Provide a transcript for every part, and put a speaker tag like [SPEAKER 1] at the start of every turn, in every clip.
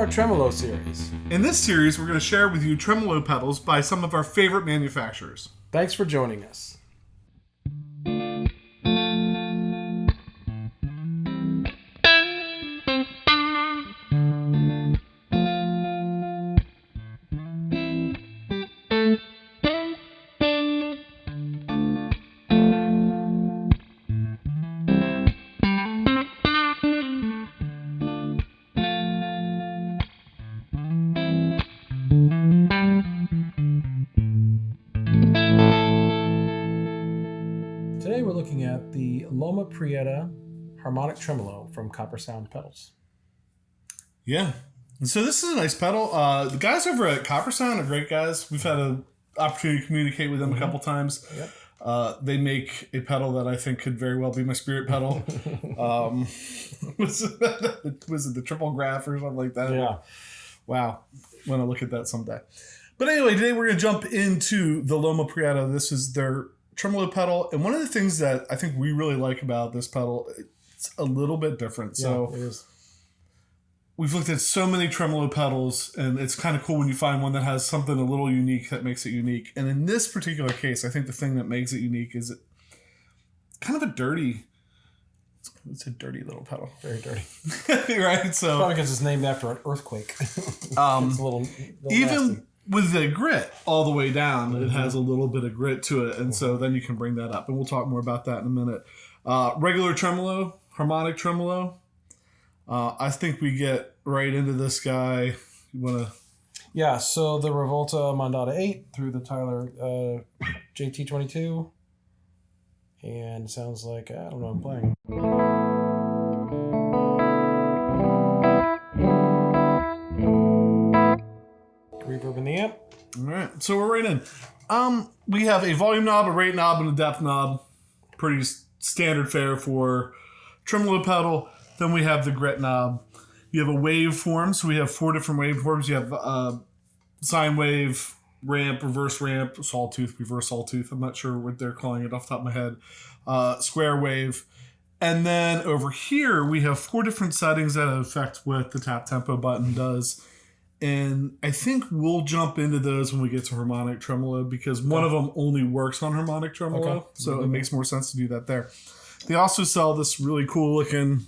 [SPEAKER 1] our Tremolo series.
[SPEAKER 2] In this series, we're going to share with you tremolo pedals by some of our favorite manufacturers.
[SPEAKER 1] Thanks for joining us. Today we're looking at the Loma Prieta Harmonic Tremolo from Coppersound Pedals.
[SPEAKER 2] Yeah. And so this is a nice pedal. The guys over at Coppersound are great guys. We've had an opportunity to communicate with them a couple times.
[SPEAKER 1] Yep.
[SPEAKER 2] They make a pedal that I think could very well be my spirit pedal. Was it the triple graph or something like that?
[SPEAKER 1] Yeah.
[SPEAKER 2] Wow. I want to look at that someday. But anyway, today we're going to jump into the Loma Prieta. This is their tremolo pedal. And one of the things that I think we really like about this pedal, it's a little bit different. So
[SPEAKER 1] it is.
[SPEAKER 2] We've looked at so many tremolo pedals, and it's kind of cool when you find one that has something a little unique that makes it unique. And in this particular case, I think the thing that makes it unique is kind of a dirty... It's a dirty little pedal.
[SPEAKER 1] Very dirty.
[SPEAKER 2] Right? So
[SPEAKER 1] Probably because it's named after an earthquake. It's a little
[SPEAKER 2] even
[SPEAKER 1] nasty.
[SPEAKER 2] with the grit all the way down, it has a little bit of grit to it. And so then you can bring that up. And we'll talk more about that in a minute. Regular tremolo, harmonic tremolo. I think we get right into this guy. You want to...
[SPEAKER 1] Yeah, so the Revolta Mondata 8 through the Tyler JT22. And it sounds like, I don't know, I'm playing. Reverb in the amp.
[SPEAKER 2] All right, so we're right in. We have a volume knob, a rate knob, and a depth knob. Pretty standard fare for tremolo pedal. Then we have the grit knob. You have a waveform, so we have 4 different waveforms. You have sine wave, ramp, reverse ramp, sawtooth, reverse sawtooth. I'm not sure what they're calling it off the top of my head. Square wave. And then over here, we have 4 different settings that affect what the tap tempo button does. And I think we'll jump into those when we get to harmonic tremolo because one of them only works on harmonic tremolo.
[SPEAKER 1] Okay.
[SPEAKER 2] So it makes more sense to do that there. They also sell this really cool looking,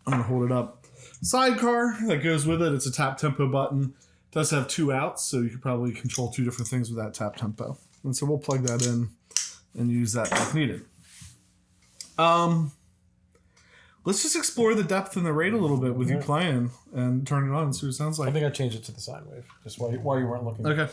[SPEAKER 2] I'm going to hold it up, sidecar that goes with it. It's a tap tempo button. It does have 2 outs, so you could probably control 2 different things with that tap tempo. And so we'll plug that in and use that if needed. Let's just explore the depth and the rate a little bit with you playing and turn it on and see what it sounds like.
[SPEAKER 1] I think I changed it to the sine wave, just while you weren't looking.
[SPEAKER 2] Okay.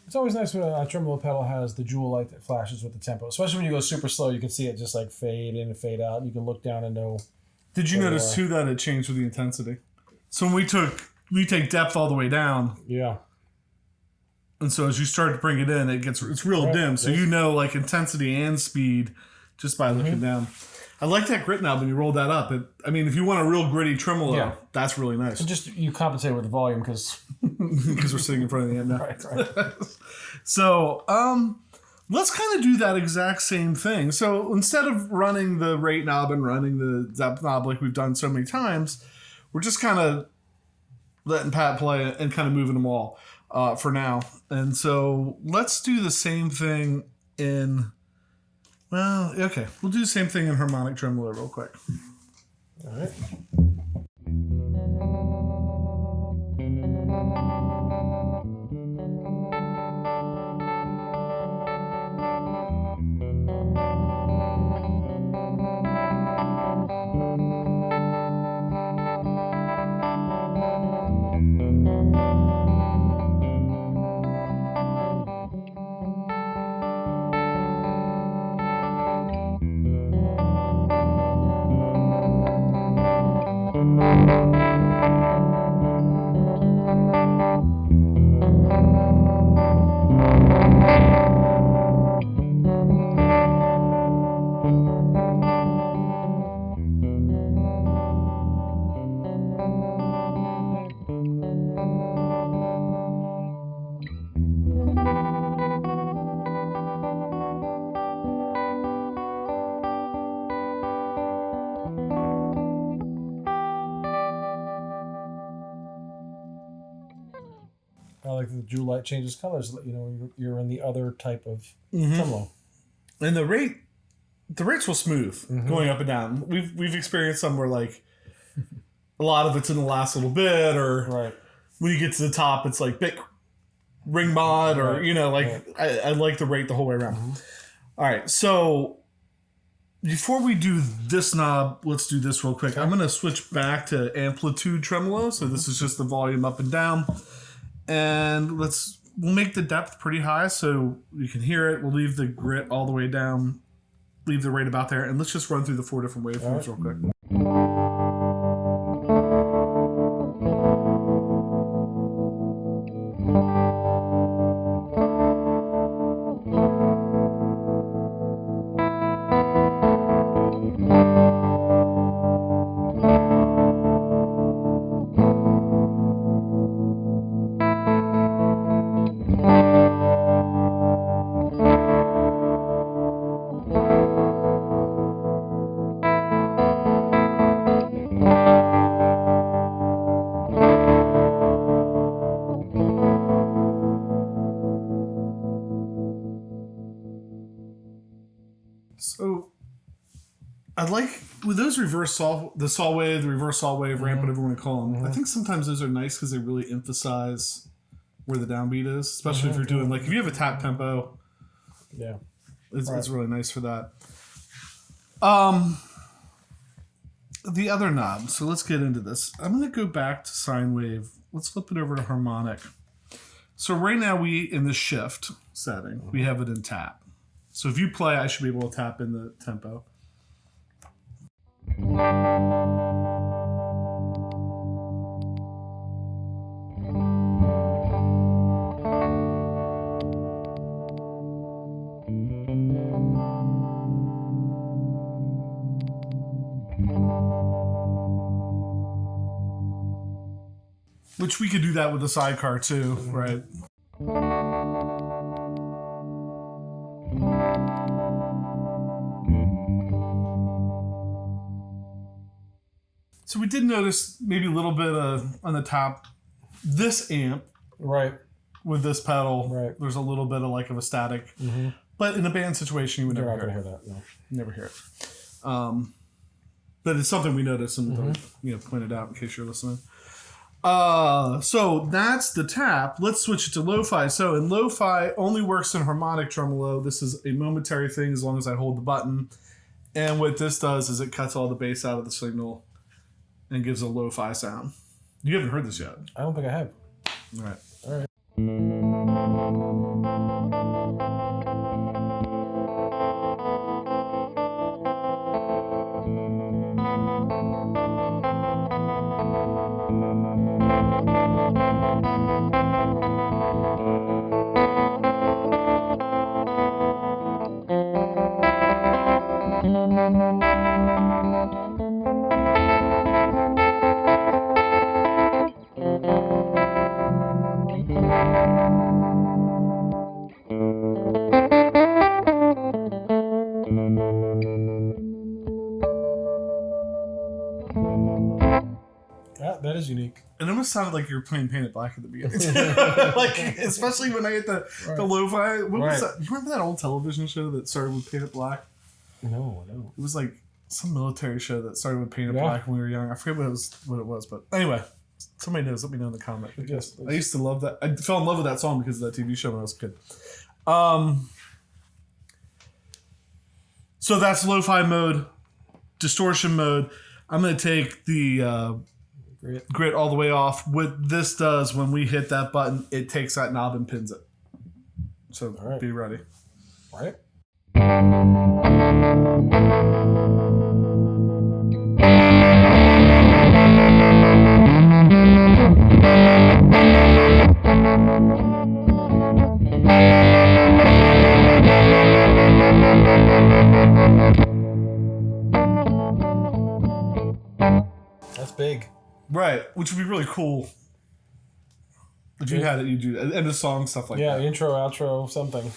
[SPEAKER 1] It's always nice when a tremolo pedal has the jewel light that flashes with the tempo, especially when you go super slow. You can see it just like fade in and fade out. You can look down and know.
[SPEAKER 2] Did you notice too that it changed with the intensity? So when we take depth all the way down,
[SPEAKER 1] yeah,
[SPEAKER 2] And so as you start to bring it in, it's real dim. So you know like intensity and speed just by looking down. I like that grit knob when you roll that up. If you want a real gritty tremolo, that's really nice.
[SPEAKER 1] And just you compensate with the volume because
[SPEAKER 2] we're sitting in front of the amp now.
[SPEAKER 1] Right.
[SPEAKER 2] So let's kind of do that exact same thing. So instead of running the rate knob and running the depth knob like we've done so many times, we're just kind of letting Pat play and kind of moving them all for now. And so let's do the same thing in... Well, okay. We'll do the same thing in Harmonic Tremolo real quick.
[SPEAKER 1] All right. I like the jewel light changes colors. You know, you're in the other type of tremolo.
[SPEAKER 2] And the rate's real smooth going up and down. We've experienced some where like a lot of it's in the last little bit, or when you get to the top, it's like bit ring mod, or I like the rate the whole way around. All right, so before we do this knob, let's do this real quick. I'm gonna switch back to amplitude tremolo. So this is just the volume up and down. And we'll make the depth pretty high so you can hear it. We'll leave the grit all the way down, leave the rate about there, and let's just run through the 4 different waveforms real quick. So I like with those the saw wave, the reverse saw wave, ramp, whatever you want to call them. I think sometimes those are nice because they really emphasize where the downbeat is, especially if you're doing like if you have a tap tempo.
[SPEAKER 1] Yeah,
[SPEAKER 2] it's really nice for that. The other knob. So let's get into this. I'm going to go back to sine wave. Let's flip it over to harmonic. So right now in the shift setting, we have it in tap. So if you play, I should be able to tap in the tempo. Which we could do that with the sidecar too, right? So we did notice maybe a little bit on the top, this amp, with this pedal, there's a little bit of like of a static, but in a band situation you would never hear that. No. Never hear it. But it's something we noticed and pointed out in case you're listening. So that's the tap. Let's switch it to LoFi. So in LoFi only works in harmonic tremolo. This is a momentary thing as long as I hold the button. And what this does is it cuts all the bass out of the signal and gives a LoFi sound. You haven't heard this yet.
[SPEAKER 1] I don't think I have.
[SPEAKER 2] All right.
[SPEAKER 1] All right. unique.
[SPEAKER 2] It almost sounded like you were playing Paint It Black at the beginning. Like, especially when I hit the lo-fi. What was that? You remember that old television show that started with Paint It Black?
[SPEAKER 1] No, I don't.
[SPEAKER 2] It was like some military show that started with Paint It Black when we were young. I forget what it was, but anyway, somebody knows. Let me know in the comment.
[SPEAKER 1] Yes,
[SPEAKER 2] I used to love that. I fell in love with that song because of that TV show when I was a kid. So that's lo-fi mode, distortion mode. I'm going to take the grit all the way off. What this does when we hit that button, it takes that knob and pins it. So be ready.
[SPEAKER 1] All right. That's big.
[SPEAKER 2] Right, which would be really cool. If you had it, you do that. And the song, stuff like that.
[SPEAKER 1] Yeah, intro, outro, something.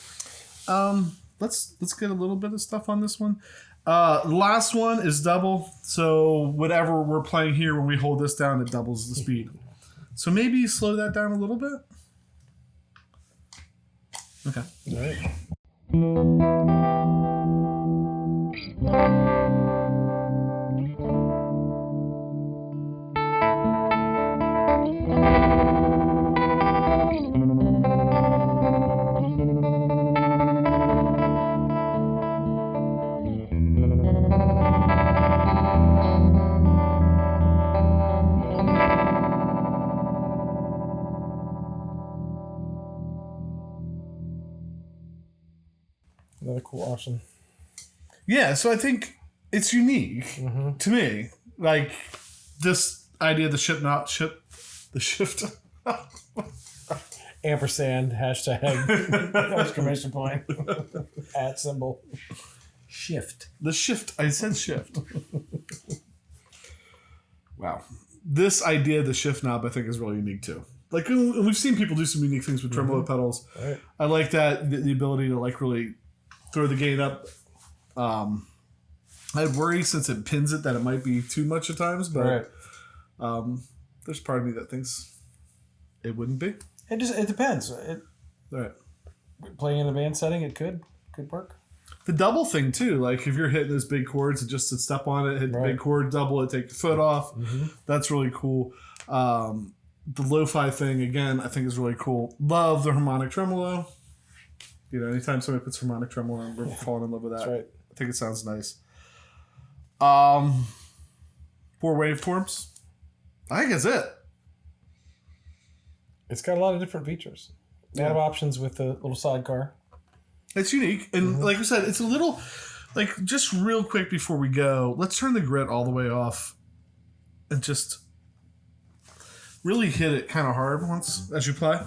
[SPEAKER 2] Let's get a little bit of stuff on this one. Last one is double. So whatever we're playing here, when we hold this down, it doubles the speed. So maybe slow that down a little bit. Okay.
[SPEAKER 1] All right. Another cool option.
[SPEAKER 2] Yeah, so I think it's unique to me. Like this idea of the shift.
[SPEAKER 1] Ampersand, hashtag, exclamation point, at symbol. Shift.
[SPEAKER 2] The shift. I said shift. Wow. This idea of the shift knob, I think, is really unique too. Like, and we've seen people do some unique things with tremolo pedals.
[SPEAKER 1] Right.
[SPEAKER 2] I like that, the ability to like really throw the gain up. I'd worry since it pins it that it might be too much at times, but there's part of me that thinks it wouldn't be.
[SPEAKER 1] It depends.
[SPEAKER 2] Right.
[SPEAKER 1] Playing in a band setting, it could work.
[SPEAKER 2] The double thing too, like if you're hitting those big chords and just to step on it, hit the big chord, double it, take your foot off. That's really cool. The lo-fi thing again, I think is really cool. Love the harmonic tremolo. You know, anytime somebody puts harmonic tremolo on, we're falling in love with that.
[SPEAKER 1] That's right.
[SPEAKER 2] I think it sounds nice. 4 waveforms. I think that's it.
[SPEAKER 1] It's got a lot of different features. A lot of options with the little sidecar.
[SPEAKER 2] It's unique. And like I said, it's a little, like, just real quick before we go, let's turn the grit all the way off and just really hit it kind of hard once as you play.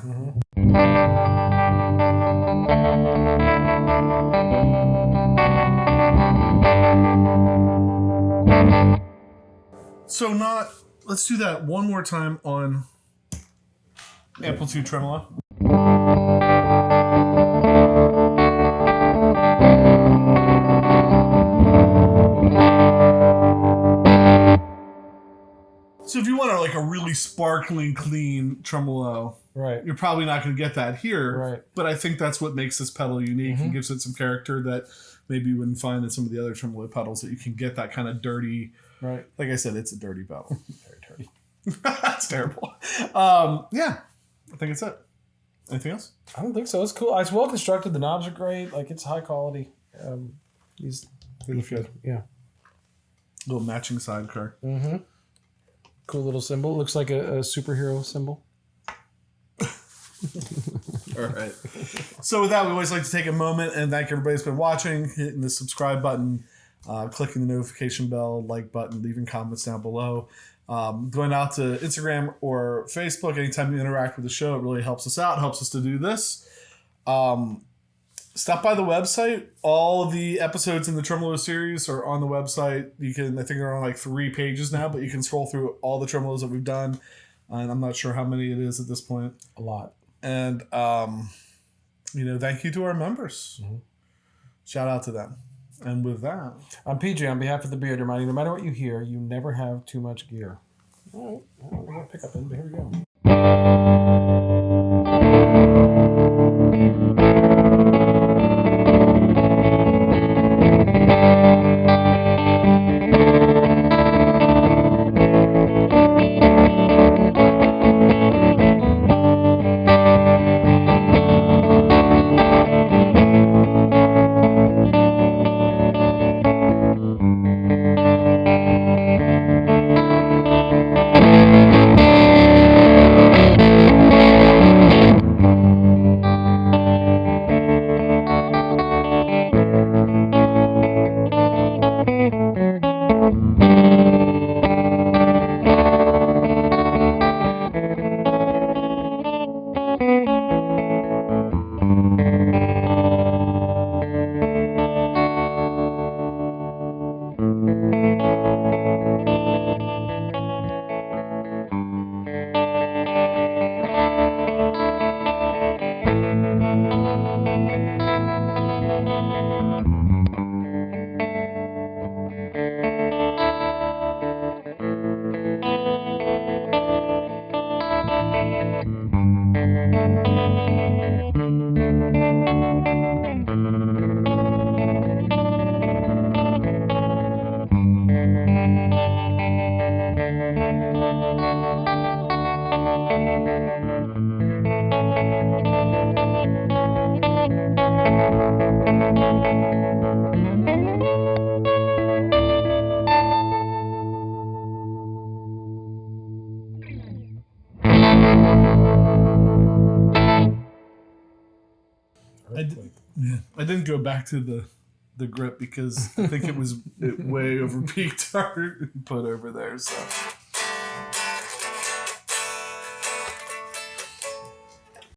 [SPEAKER 2] So let's do that one more time on amplitude tremolo. So if you want like a really sparkling, clean tremolo,
[SPEAKER 1] Right.
[SPEAKER 2] you're probably not going to get that here.
[SPEAKER 1] Right.
[SPEAKER 2] But I think that's what makes this pedal unique and gives it some character that maybe you wouldn't find in some of the other tremolo pedals, that you can get that kind of dirty.
[SPEAKER 1] Right.
[SPEAKER 2] Like I said, it's a dirty pedal.
[SPEAKER 1] Very dirty.
[SPEAKER 2] That's terrible. Yeah, I think it's it. Anything else?
[SPEAKER 1] I don't think so. It's cool. It's well constructed. The knobs are great. Like, it's high quality. He's really good. Yeah.
[SPEAKER 2] Little matching sidecar.
[SPEAKER 1] Cool little symbol. Looks like a superhero symbol.
[SPEAKER 2] All right. So with that, we always like to take a moment and thank everybody who's been watching, hitting the subscribe button, clicking the notification bell, like button, leaving comments down below. Going out to Instagram or Facebook, anytime you interact with the show, it really helps us out, helps us to do this. Stop by the website. All of the episodes in the Tremolo series are on the website. You can, I think they're on like 3 pages now, but you can scroll through all the tremolos that we've done. And I'm not sure how many it is at this point.
[SPEAKER 1] A lot.
[SPEAKER 2] And, thank you to our members. Shout out to them. And with that,
[SPEAKER 1] I'm PJ. On behalf of the Beard Reminding, no matter what you hear, you never have too much gear. All right. I don't know what pickup in, but here we go.
[SPEAKER 2] I didn't go back to the grip because I think it was way over peaked our input over there. So